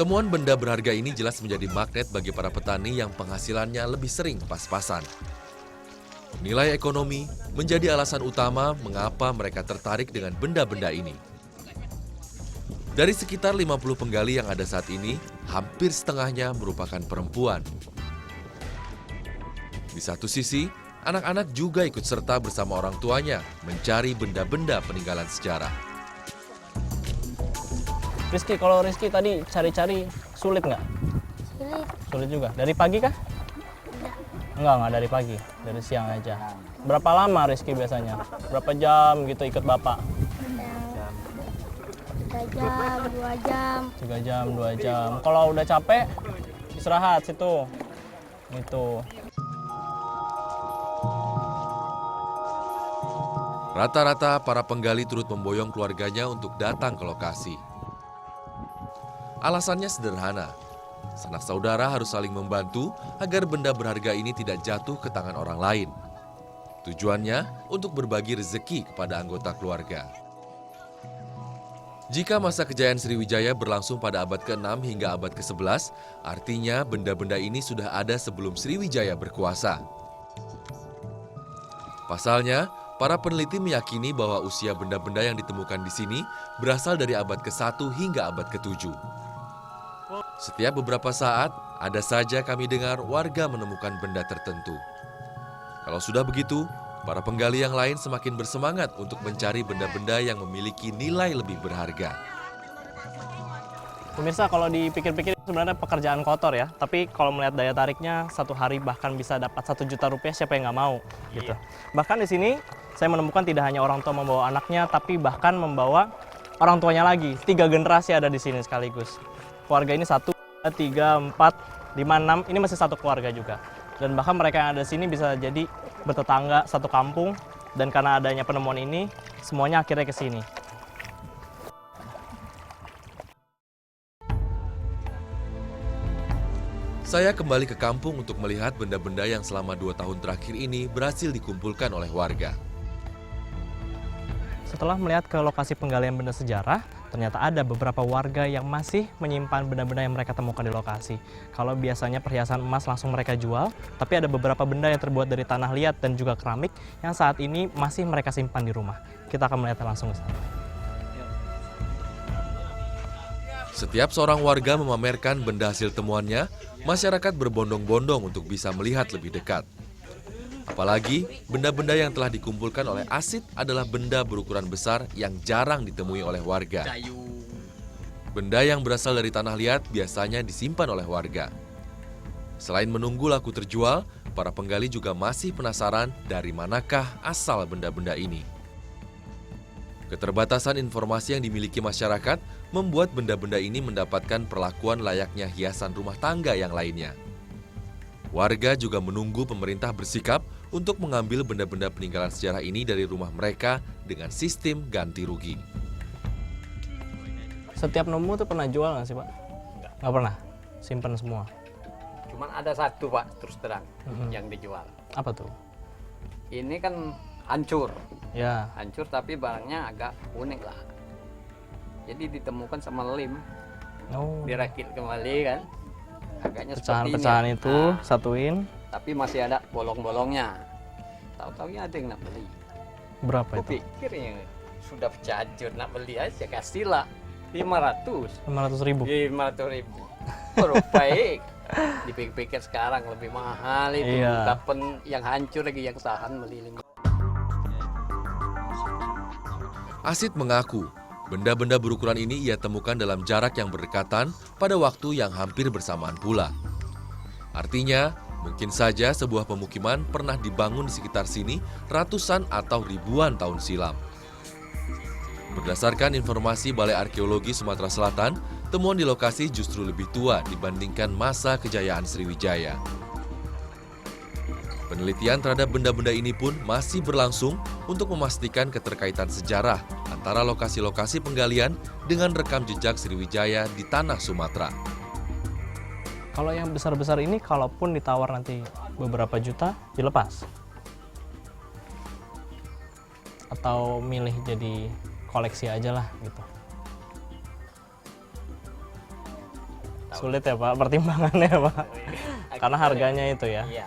Temuan benda berharga ini jelas menjadi magnet bagi para petani yang penghasilannya lebih sering pas-pasan. Nilai ekonomi menjadi alasan utama mengapa mereka tertarik dengan benda-benda ini. Dari sekitar 50 penggali yang ada saat ini, hampir setengahnya merupakan perempuan. Di satu sisi, anak-anak juga ikut serta bersama orang tuanya mencari benda-benda peninggalan sejarah. Rizky, kalau Rizky tadi cari-cari sulit nggak? Sulit. Sulit juga. Dari pagi kah? Enggak dari pagi. Dari siang aja. Berapa lama Rizky biasanya? Berapa jam gitu ikut bapak? 3 jam, 2 jam. 3 jam, 2 jam. Kalau udah capek, istirahat situ. Itu. Rata-rata para penggali turut memboyong keluarganya untuk datang ke lokasi. Alasannya sederhana, sanak saudara harus saling membantu agar benda berharga ini tidak jatuh ke tangan orang lain. Tujuannya untuk berbagi rezeki kepada anggota keluarga. Jika masa kejayaan Sriwijaya berlangsung pada abad ke-6 hingga abad ke-11, artinya benda-benda ini sudah ada sebelum Sriwijaya berkuasa. Pasalnya, para peneliti meyakini bahwa usia benda-benda yang ditemukan di sini berasal dari abad ke-1 hingga abad ke-7. Setiap beberapa saat, ada saja kami dengar warga menemukan benda tertentu. Kalau sudah begitu, para penggali yang lain semakin bersemangat untuk mencari benda-benda yang memiliki nilai lebih berharga. Pemirsa, kalau dipikir-pikir sebenarnya pekerjaan kotor ya. Tapi kalau melihat daya tariknya, satu hari bahkan bisa dapat 1 juta rupiah, siapa yang nggak mau? Gitu. Bahkan di sini, saya menemukan tidak hanya orang tua membawa anaknya, tapi bahkan membawa orang tuanya lagi. 3 generasi ada di sini sekaligus. Keluarga ini 1, 2, 3, 4, 5, 6, ini masih satu keluarga juga. Dan bahkan mereka yang ada di sini bisa jadi bertetangga satu kampung, dan karena adanya penemuan ini, semuanya akhirnya ke sini. Saya kembali ke kampung untuk melihat benda-benda yang selama 2 tahun terakhir ini berhasil dikumpulkan oleh warga. Setelah melihat ke lokasi penggalian benda sejarah, ternyata ada beberapa warga yang masih menyimpan benda-benda yang mereka temukan di lokasi. Kalau biasanya perhiasan emas langsung mereka jual, tapi ada beberapa benda yang terbuat dari tanah liat dan juga keramik yang saat ini masih mereka simpan di rumah. Kita akan melihat langsung ke sana. Setiap seorang warga memamerkan benda hasil temuannya, masyarakat berbondong-bondong untuk bisa melihat lebih dekat. Apalagi, benda-benda yang telah dikumpulkan oleh Asit adalah benda berukuran besar yang jarang ditemui oleh warga. Benda yang berasal dari tanah liat biasanya disimpan oleh warga. Selain menunggu laku terjual, para penggali juga masih penasaran dari manakah asal benda-benda ini. Keterbatasan informasi yang dimiliki masyarakat membuat benda-benda ini mendapatkan perlakuan layaknya hiasan rumah tangga yang lainnya. Warga juga menunggu pemerintah bersikap untuk mengambil benda-benda peninggalan sejarah ini dari rumah mereka dengan sistem ganti rugi. Setiap nemu tuh pernah jual nggak sih, Pak? Nggak pernah? Simpen semua? Cuman ada satu, Pak, terus terang, yang dijual. Apa tuh? Ini kan hancur. Ya. Hancur tapi barangnya agak unik lah. Jadi ditemukan sama lem, dirakit kembali kan. Agaknya pecahan-pecahan itu satuin. Tapi masih ada bolong-bolongnya. Tahu-taunya ada yang nak beli. Berapa Aku itu? pikir yang sudah pecah hancur nak beli aja, kasihlah 500. 500.000. 500.000. Oh, baik. Dipikir-pikir sekarang lebih mahal itu. Iya. Kapan yang hancur lagi yang sahan beli 5. Asit mengaku, benda-benda berukuran ini ia temukan dalam jarak yang berdekatan pada waktu yang hampir bersamaan pula. Artinya, mungkin saja sebuah pemukiman pernah dibangun di sekitar sini ratusan atau ribuan tahun silam. Berdasarkan informasi Balai Arkeologi Sumatera Selatan, temuan di lokasi justru lebih tua dibandingkan masa kejayaan Sriwijaya. Penelitian terhadap benda-benda ini pun masih berlangsung untuk memastikan keterkaitan sejarah antara lokasi-lokasi penggalian dengan rekam jejak Sriwijaya di tanah Sumatera. Kalau yang besar-besar ini, kalaupun ditawar nanti beberapa juta, dilepas? Atau milih jadi koleksi aja lah gitu? Sulit ya Pak pertimbangannya Pak. Karena harganya itu ya. Iya.